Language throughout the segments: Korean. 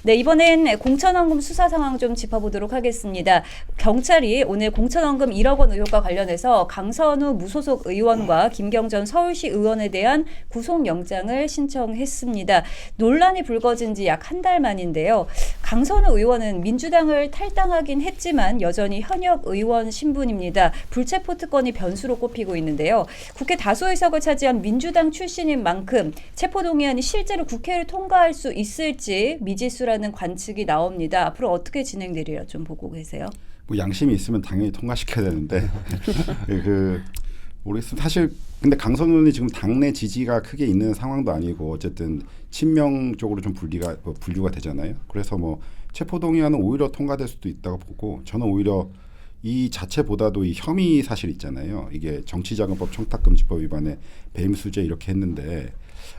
네, 이번엔 공천원금 수사 상황 좀 짚어보도록 하겠습니다. 경찰이 오늘 공천원금 1억 원 의혹과 관련해서 강선우 무소속 의원과 김경전 서울시 의원에 대한 구속영장을 신청했습니다. 논란이 불거진 지 약 한 달 만인데요. 강선우 의원은 민주당을 탈당하긴 했지만 여전히 현역 의원 신분입니다. 불체포 특권이 변수로 꼽히고 있는데요. 국회 다수 의석을 차지한 민주당 출신인 만큼 체포동의안이 실제로 국회를 통과할 수 있을지 미지수라는 관측이 나옵니다. 앞으로 어떻게 진행되리라 좀 보고 계세요? 뭐 양심이 있으면 당연히 통과시켜야 되는데 모르겠습니다. 사실 근데 강선우 의원이 지금 당내 지지가 크게 있는 상황도 아니고 어쨌든 친명 쪽으로 좀 분류가 되잖아요. 그래서 뭐 체포동의안은 오히려 통과될 수도 있다고 보고 저는 오히려 이 자체보다도 이 혐의 사실 있잖아요. 이게 정치자금법 청탁금지법 위반에 배임수재 이렇게 했는데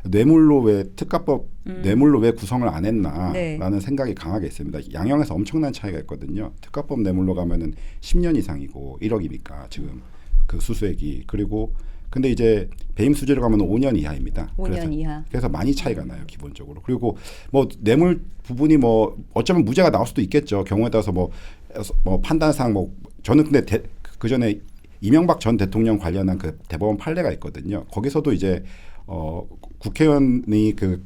뇌물로 왜 특가법 뇌물로 왜 구성을 안 했나라는 네. 생각이 강하게 있습니다. 양형에서 엄청난 차이가 있거든요. 특가법 뇌물로 가면은 10년 이상이고 1억이니까 지금 그 수수액이 그리고 근데 이제 배임수재로 가면 5년 이하입니다. 5년 이하. 그래서 많이 차이가 나요 기본적으로. 그리고 뭐 뇌물 부분이 뭐 어쩌면 무죄가 나올 수도 있겠죠. 경우에 따라서 뭐 판단상 뭐 저는 근데 그 전에 이명박 전 대통령 관련한 그 대법원 판례가 있거든요. 거기서도 이제 국회의원이 그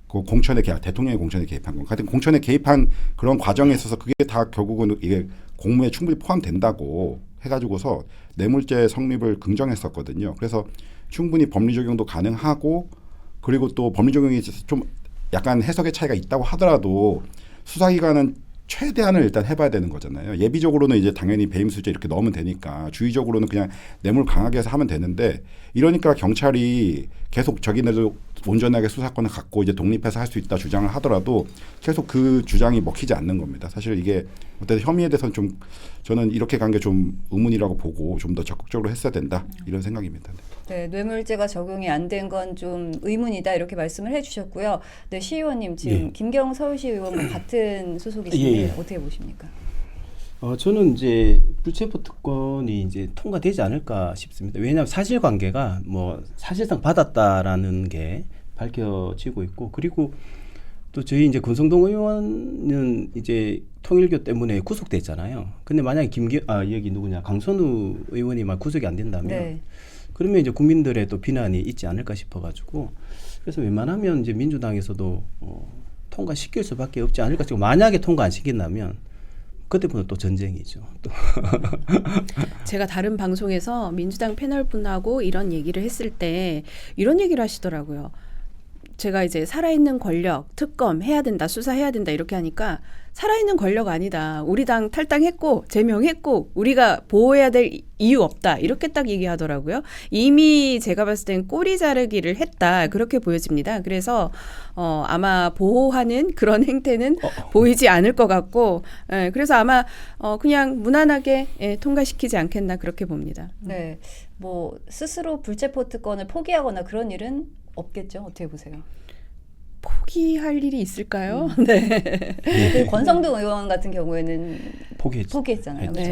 공천에 대통령의 공천에 개입한 건 하여튼 공천에 개입한 그런 과정에 있어서 그게 다 결국은 이게 공무에 충분히 포함된다고 해가지고서 뇌물죄 성립을 긍정했었거든요. 그래서 충분히 법리 적용도 가능하고 그리고 또 법리 적용이 좀 약간 해석의 차이가 있다고 하더라도 수사기관은 최대한을 일단 해봐야 되는 거잖아요. 예비적으로는 이제 당연히 배임수재 이렇게 넣으면 되니까 주의적으로는 그냥 뇌물 강하게 해서 하면 되는데 이러니까 경찰이 계속 자기네도 온전하게 수사권을 갖고 이제 독립해서 할 수 있다 주장을 하더라도 계속 그 주장이 먹히지 않는 겁니다. 사실 이게 어떤 혐의에 대해서는 좀 저는 이렇게 간 게 좀 의문이라고 보고 좀 더 적극적으로 했어야 된다 이런 생각입니다. 네, 뇌물죄가 적용이 안 된 건 좀 의문이다 이렇게 말씀을 해주셨고요. 네, 시의원님 지금 김경 서울시 의원과 같은 소속이신데 어떻게 보십니까? 저는 이제 불체포 특권이 이제 통과되지 않을까 싶습니다. 왜냐하면 사실관계가 뭐 사실상 받았다라는 게 밝혀지고 있고 그리고 또 저희 이제 권성동 의원은 이제 통일교 때문에 구속됐잖아요. 근데 만약에 여기 누구냐 강선우 의원이 막 구속이 안 된다면 그러면 이제 국민들의 또 비난이 있지 않을까 싶어가지고 그래서 웬만하면 이제 민주당에서도 통과시킬 수밖에 없지 않을까 싶고 만약에 통과 안 시킨다면 그때부터 또 전쟁이죠. 또. 제가 다른 방송에서 민주당 패널 분하고 이런 얘기를 했을 때 이런 얘기를 하시더라고요. 제가 이제 살아있는 권력, 특검 해야 된다, 수사해야 된다 이렇게 하니까 살아있는 권력 아니다. 우리 당 탈당했고 제명했고 우리가 보호해야 될 이유 없다. 이렇게 딱 얘기하더라고요. 이미 제가 봤을 땐 꼬리 자르기를 했다. 그렇게 보여집니다. 그래서 아마 보호하는 그런 행태는 보이지 않을 것 같고 그래서 아마 그냥 무난하게 통과시키지 않겠나 그렇게 봅니다. 네, 뭐 스스로 불체포 특권을 포기하거나 그런 일은 없겠죠. 어떻게 보세요? 포기할 일이 있을까요? 네. 권성동 의원 같은 경우에는 포기했잖아요. 그렇죠?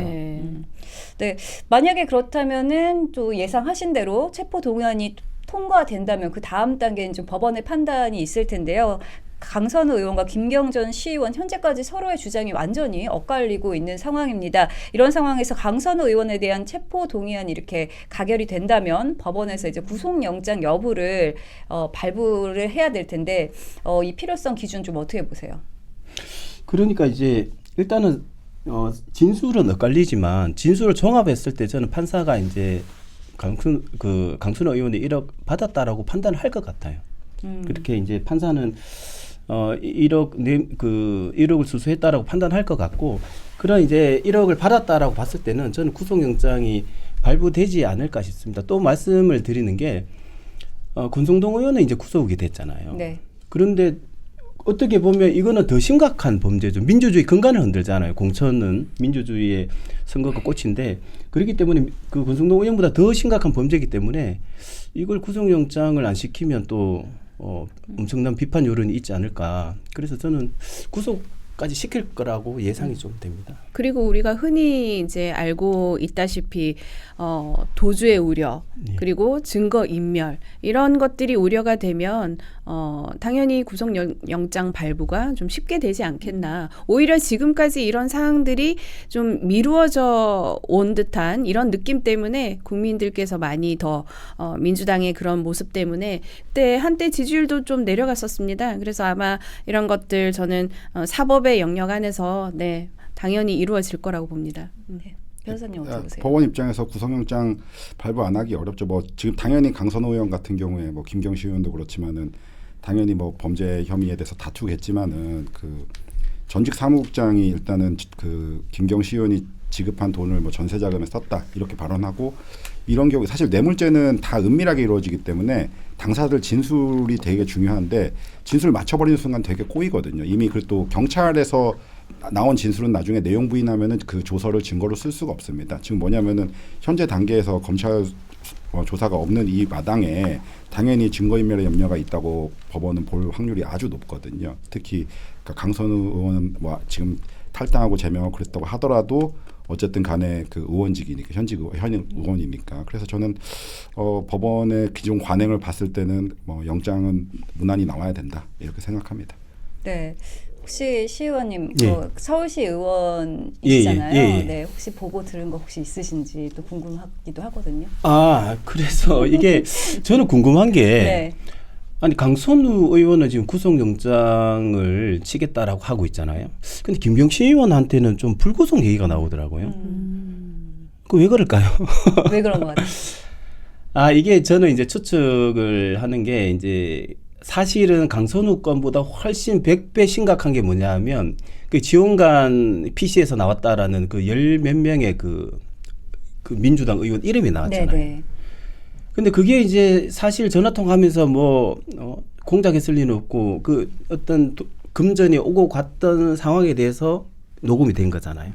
네, 만약에 그렇다면은 또 예상하신 대로 체포 동의안이 통과된다면 그 다음 단계는 좀 법원의 판단이 있을 텐데요. 강선우 의원과 김경전 시의원 현재까지 서로의 주장이 완전히 엇갈리고 있는 상황입니다. 이런 상황에서 강선우 의원에 대한 체포 동의안이 이렇게 가결이 된다면 법원에서 이제 구속영장 여부를 발부를 해야 될 텐데 이 필요성 기준 좀 어떻게 보세요? 그러니까 이제 일단은 진술은 엇갈리지만 진술을 종합했을 때 저는 판사가 이제 강선우 의원이 1억 받았다라고 판단을 할 것 같아요. 그렇게 이제 판사는 1억을 수수했다라고 판단할 것 같고, 그런 이제 1억을 받았다라고 봤을 때는 저는 구속영장이 발부되지 않을까 싶습니다. 또 말씀을 드리는 게 권성동 의원은 이제 구속이 됐잖아요. 네. 그런데 어떻게 보면 이거는 더 심각한 범죄죠. 민주주의 근간을 흔들잖아요. 공천은 민주주의의 선거가 꽃인데, 그렇기 때문에 그 권성동 의원보다 더 심각한 범죄이기 때문에 이걸 구속영장을 안 시키면 또 엄청난 비판 여론이 있지 않을까. 그래서 저는 구속 구속까지 시킬 거라고 예상이 좀 됩니다. 그리고 우리가 흔히 이제 알고 있다시피 도주의 우려 예. 그리고 증거 인멸 이런 것들이 우려가 되면 당연히 구속영장 발부가 좀 쉽게 되지 않겠나. 오히려 지금까지 이런 사항들이 좀 미루어져 온 듯한 이런 느낌 때문에 국민들께서 많이 더 민주당의 그런 모습 때문에 그때 한때 지지율도 좀 내려갔었습니다. 그래서 아마 이런 것들 저는 사법의 영역 안에서 네. 당연히 이루어질 거라고 봅니다. 네. 변호사님 어떻게 보세요? 법원 입장에서 구속영장 발부 안 하기 어렵죠. 뭐 지금 당연히 강선호 의원 같은 경우에 뭐 김경시 의원도 그렇지만은 당연히 뭐 범죄 혐의에 대해서 다투겠지만은 그 전직 사무국장이 일단은 그 김경시 의원이 지급한 돈을 뭐 전세 자금에 썼다 이렇게 발언하고 이런 경우 사실 뇌물죄는 다 은밀하게 이루어지기 때문에 당사자들 진술이 되게 중요한데 진술 맞춰버리는 순간 되게 꼬이거든요. 이미 그또 경찰에서 나온 진술은 나중에 내용 부인하면은 그 조서를 증거로 쓸 수가 없습니다. 지금 뭐냐면은 현재 단계에서 검찰 조사가 없는 이 마당에 당연히 증거인멸의 염려가 있다고 법원은 볼 확률이 아주 높거든요. 특히 그러니까 강선우 의원은 뭐 지금 탈당하고 제명하고 그랬다고 하더라도 어쨌든 간에 그 의원직이니까 현직 의원이니까 그래서 저는 법원의 기존 관행을 봤을 때는 뭐 영장은 무난히 나와야 된다 이렇게 생각합니다. 네. 혹시 시 의원님 예. 서울시 의원이시잖아요. 예, 예, 예. 네. 혹시 보고 들은 거 혹시 있으신지 또 궁금하기도 하거든요. 아, 그래서 이게 저는 궁금한 게 네. 아니 강선우 의원은 지금 구속영장을 치겠다라고 하고 있잖아요. 근데 김경시 의원한테는 좀 불구속 얘기가 나오더라고요. 그 왜 그럴까요? 왜 그런 것 같아요? 아, 이게 저는 이제 추측을 하는 게 이제 사실은 강선우 건보다 훨씬 100배 심각한 게 뭐냐면 그 지원관 PC에서 나왔다라는 그 열 몇 명의 그 민주당 의원 이름이 나왔잖아요. 네네. 근데 그게 이제 사실 전화통화하면서 뭐 공작했을 리는 없고 그 어떤 금전이 오고 갔던 상황에 대해서 녹음이 된 거잖아요.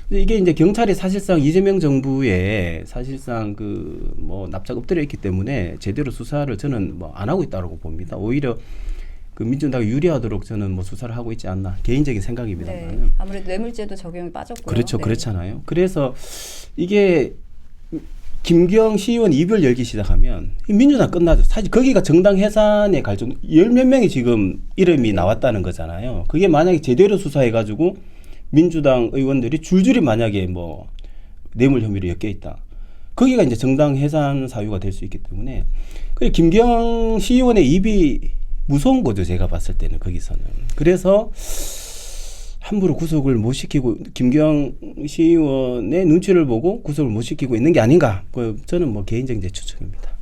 근데 이게 이제 경찰이 사실상 이재명 정부에 사실상 그 뭐 납작 엎드려 있기 때문에 제대로 수사를 저는 뭐 안 하고 있다고 봅니다. 오히려 그 민주당이 유리하도록 저는 뭐 수사를 하고 있지 않나 개인적인 생각입니다만. 네. 아무래도 뇌물죄도 적용이 빠졌고요. 그렇죠, 네. 그렇잖아요. 그래서 이게 김경시 의원 이별 열기 시작하면 민주당 끝나죠. 사실 거기가 정당 해산에 갈 정도 열 몇 명이 지금 이름이 나왔다는 거잖아요. 그게 만약에 제대로 수사해가지고 민주당 의원들이 줄줄이 만약에 뭐 뇌물 혐의로 엮여 있다. 거기가 이제 정당 해산 사유가 될 수 있기 때문에 그 김경시 의원의 입이 무서운 거죠. 제가 봤을 때는 거기서는. 그래서 함부로 구속을 못 시키고 김경시 의원의 눈치를 보고 구속을 못 시키고 있는 게 아닌가. 저는 뭐 개인적인 제 추측입니다.